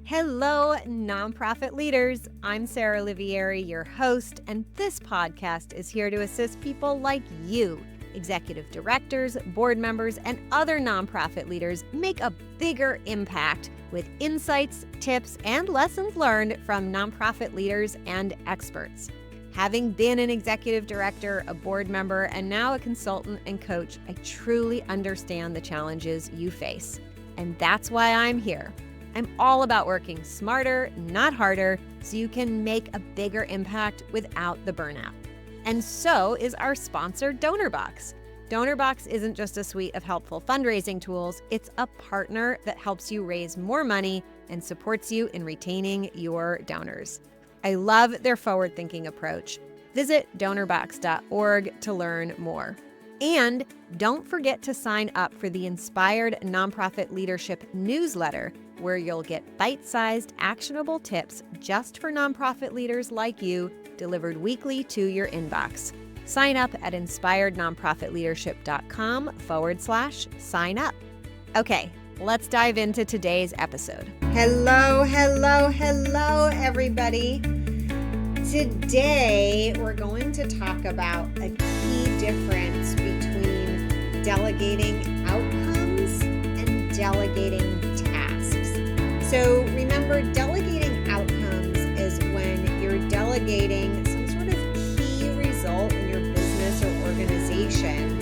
Hello, nonprofit leaders. I'm Sarah Olivieri, your host, and this podcast is here to assist people like you, executive directors, board members, and other nonprofit leaders make a bigger impact with insights, tips, and lessons learned from nonprofit leaders and experts. Having been an executive director, a board member, and now a consultant and coach, I truly understand the challenges you face. And that's why I'm here. I'm all about working smarter, not harder, so you can make a bigger impact without the burnout. And so is our sponsor, DonorBox. DonorBox isn't just a suite of helpful fundraising tools, it's a partner that helps you raise more money and supports you in retaining your donors. I love their forward-thinking approach. Visit donorbox.org to learn more. And don't forget to sign up for the Inspired Nonprofit Leadership newsletter, where you'll get bite-sized, actionable tips just for nonprofit leaders like you, delivered weekly to your inbox. Sign up at inspirednonprofitleadership.com/sign up. Okay, let's dive into today's episode. Hello, everybody. Today, we're going to talk about a key difference between delegating outcomes and delegating tasks. So remember, delegating outcomes is when you're delegating some sort of key result in your business or organization,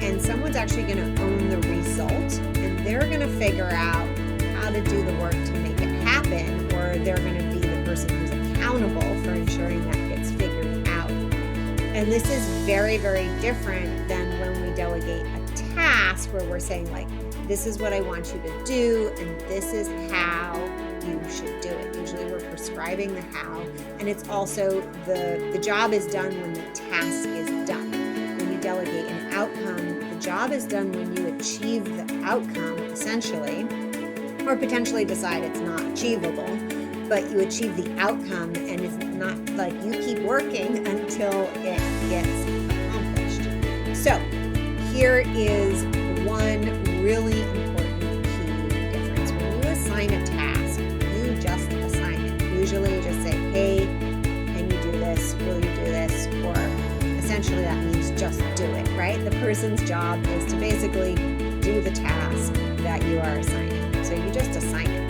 and someone's actually going to own the result, and they're going to figure out how to do the work to make it happen, or they're going to be the person who's accountable for ensuring that gets figured out. And this is very, very different than when we delegate a task where we're saying, like, this is what I want you to do, and this is how you should do it. Usually we're prescribing the how, and it's also the job is done when the task is done. When you delegate an outcome, the job is done when you achieve the outcome, essentially, or potentially decide it's not achievable. But you achieve the outcome, and it's not like you keep working until it gets accomplished. So here is one really important key difference. When you assign a task, you just assign it. Usually you just say, hey, can you do this? Will you do this? Or essentially that means just do it, right? The person's job is to basically do the task that you are assigning. So you just assign it.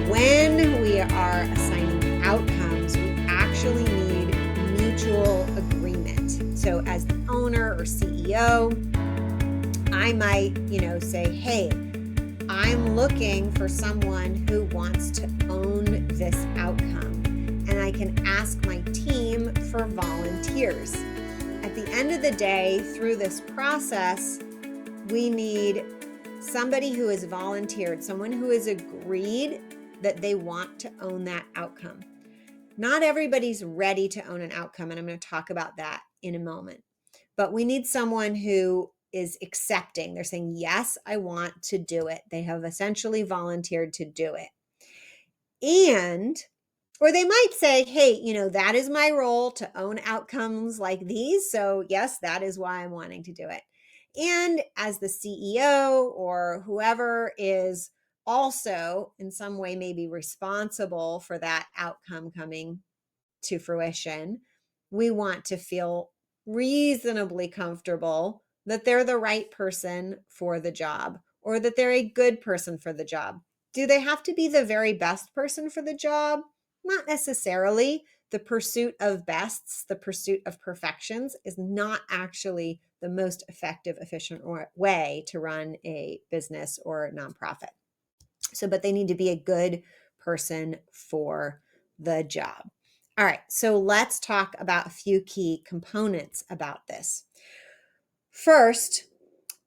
When we are assigning outcomes, we actually need mutual agreement. So as the owner or CEO, I might, say, hey, I'm looking for someone who wants to own this outcome. And I can ask my team for volunteers. At the end of the day, through this process, we need somebody who has volunteered, someone who has agreed that they want to own that outcome. Not everybody's ready to own an outcome, and I'm going to talk about that in a moment. But we need someone who is accepting. They're saying, yes, I want to do it. They have essentially volunteered to do it. Or they might say, hey, that is my role to own outcomes like these. So yes, that is why I'm wanting to do it. And as the CEO or whoever is also in some way maybe responsible for that outcome coming to fruition, we want to feel reasonably comfortable that they're the right person for the job, or that they're a good person for the job. Do they have to be the very best person for the job? Not necessarily. The pursuit of bests, the pursuit of perfections, is not actually the most effective, efficient way to run a business or a nonprofit. But they need to be a good person for the job. All right, so let's talk about a few key components about this. First,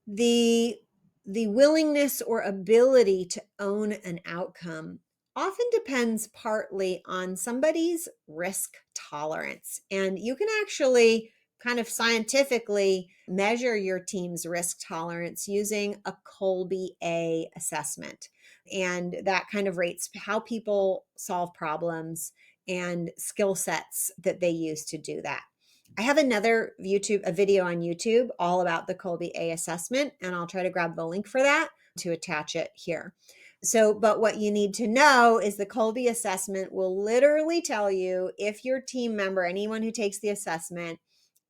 the willingness or ability to own an outcome often depends partly on somebody's risk tolerance. And you can actually kind of scientifically measure your team's risk tolerance using a Kolbe-A assessment. And that kind of rates how people solve problems and skill sets that they use to do that. I have another video on YouTube all about the Kolbe-A assessment, and I'll try to grab the link for that. to attach it here. So, but what you need to know is the Kolbe assessment will literally tell you if your team member, anyone who takes the assessment,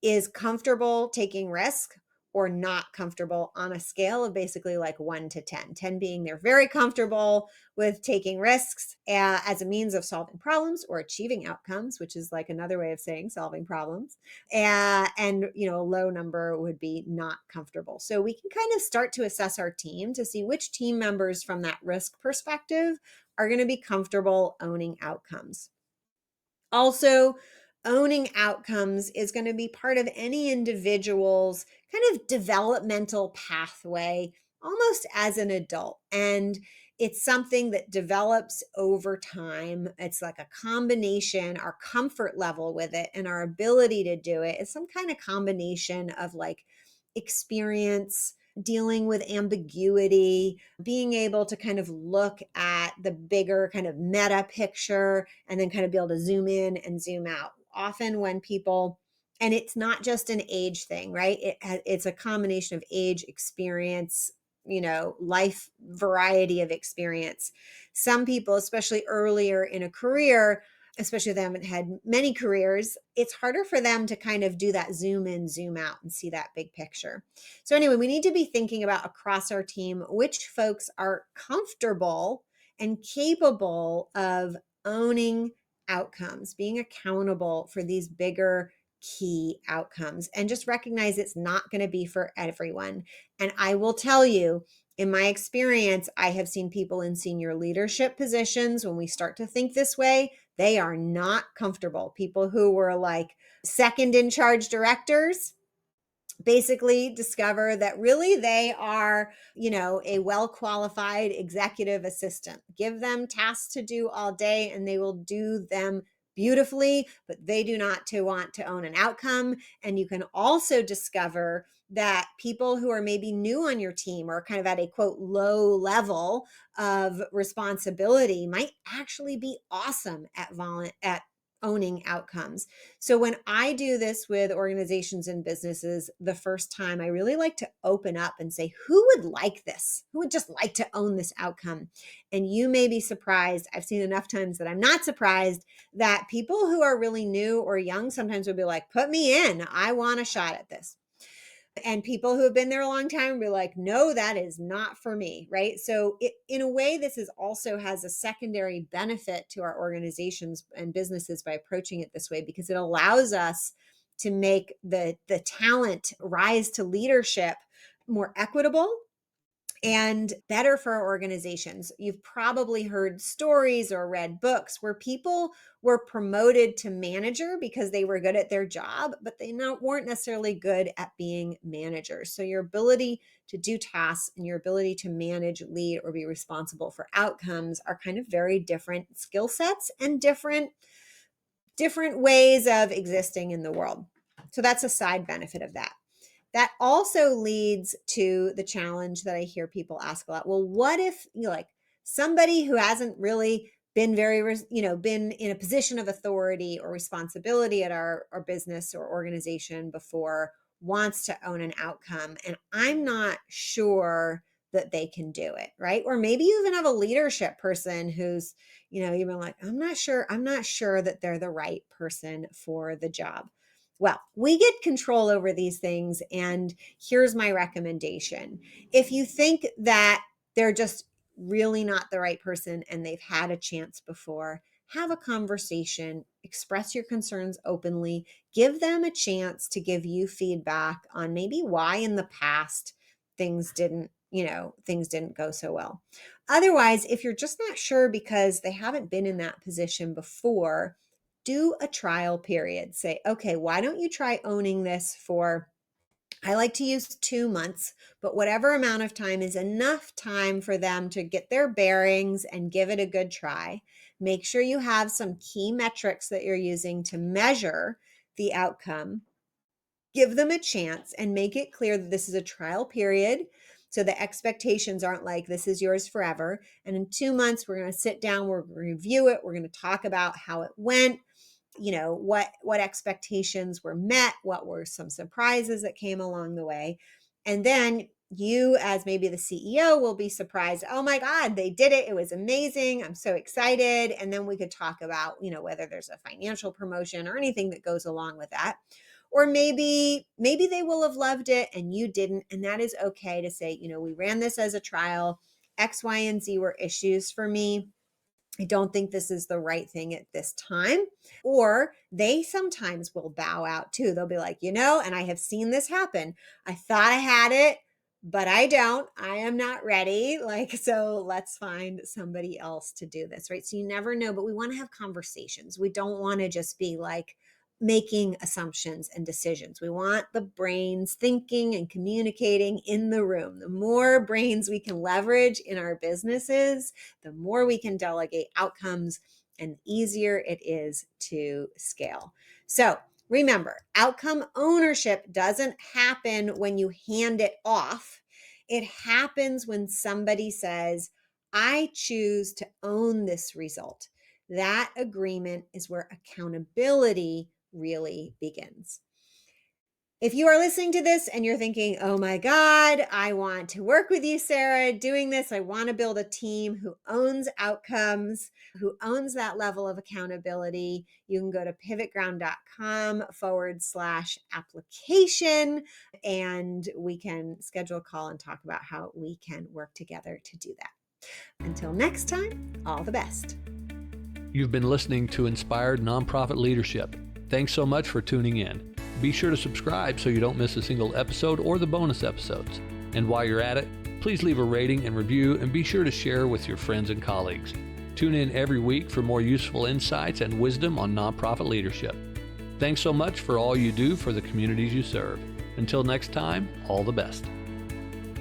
is comfortable taking risk or not comfortable on a scale of basically like 1 to 10. 10 being they're very comfortable with taking risks as a means of solving problems or achieving outcomes, which is like another way of saying solving problems. And a low number would be not comfortable. So we can kind of start to assess our team to see which team members from that risk perspective are going to be comfortable owning outcomes. Also, owning outcomes is going to be part of any individual's kind of developmental pathway, almost as an adult. And it's something that develops over time. It's like a combination, our comfort level with it and our ability to do it is some kind of combination of like experience, dealing with ambiguity, being able to kind of look at the bigger kind of meta picture and then kind of be able to zoom in and zoom out. Often when people, and it's not just an age thing, right? It's a combination of age, experience, life variety of experience. Some people, especially earlier in a career, especially if they haven't had many careers, it's harder for them to kind of do that zoom in, zoom out and see that big picture. So anyway, we need to be thinking about across our team, which folks are comfortable and capable of owning outcomes, being accountable for these bigger key outcomes, and just recognize it's not going to be for everyone. And I will tell you, in my experience, I have seen people in senior leadership positions, when we start to think this way, they are not comfortable. People who were like second in charge directors basically discover that really they are, a well-qualified executive assistant. Give them tasks to do all day and they will do them beautifully, but they do not want to own an outcome. And you can also discover that people who are maybe new on your team or kind of at a quote low level of responsibility might actually be awesome at owning outcomes. So when I do this with organizations and businesses, the first time I really like to open up and say, who would like this? Who would just like to own this outcome? And you may be surprised. I've seen enough times that I'm not surprised that people who are really new or young sometimes will be like, put me in. I want a shot at this. And people who have been there a long time will be like, no, that is not for me, right? So in a way, this is also has a secondary benefit to our organizations and businesses by approaching it this way, because it allows us to make the talent rise to leadership more equitable and better for our organizations. You've probably heard stories or read books where people were promoted to manager because they were good at their job, but they weren't necessarily good at being managers. So your ability to do tasks and your ability to manage, lead, or be responsible for outcomes are kind of very different skill sets and different ways of existing in the world. So that's a side benefit of that. That also leads to the challenge that I hear people ask a lot. Well, what if like somebody who hasn't really been been in a position of authority or responsibility at our business or organization before wants to own an outcome, and I'm not sure that they can do it, right? Or maybe you even have a leadership person who's, you've been like, I'm not sure that they're the right person for the job. Well, we get control over these things, and here's my recommendation. If you think that they're just really not the right person and they've had a chance before, have a conversation, express your concerns openly, give them a chance to give you feedback on maybe why in the past things didn't go so well. Otherwise, if you're just not sure because they haven't been in that position before, do a trial period. Say, okay, why don't you try owning this for, I like to use 2 months, but whatever amount of time is enough time for them to get their bearings and give it a good try. Make sure you have some key metrics that you're using to measure the outcome. Give them a chance and make it clear that this is a trial period. So the expectations aren't like, this is yours forever. And in 2 months, we're going to sit down, we're going to review it. We're going to talk about how it went, what expectations were met, what were some surprises that came along the way. And then you as maybe the CEO will be surprised. Oh my God, they did it. It was amazing. I'm so excited. And then we could talk about, whether there's a financial promotion or anything that goes along with that. Or maybe they will have loved it and you didn't. And that is okay to say, we ran this as a trial. X, Y, and Z were issues for me. I don't think this is the right thing at this time. Or they sometimes will bow out too. They'll be like, and I have seen this happen. I thought I had it, but I don't. I am not ready. So let's find somebody else to do this, right? So you never know, but we want to have conversations. We don't want to just be making assumptions and decisions. We want the brains thinking and communicating in the room. The more brains we can leverage in our businesses, the more we can delegate outcomes and easier it is to scale. So remember, outcome ownership doesn't happen when you hand it off. It happens when somebody says, I choose to own this result. That agreement is where accountability really begins. If you are listening to this and you're thinking, oh my God, I want to work with you, Sarah, doing this. I want to build a team who owns outcomes, who owns that level of accountability. You can go to pivotground.com/application and we can schedule a call and talk about how we can work together to do that. Until next time, all the best. You've been listening to Inspired Nonprofit Leadership. Thanks so much for tuning in. Be sure to subscribe so you don't miss a single episode or the bonus episodes. And while you're at it, please leave a rating and review and be sure to share with your friends and colleagues. Tune in every week for more useful insights and wisdom on nonprofit leadership. Thanks so much for all you do for the communities you serve. Until next time, all the best.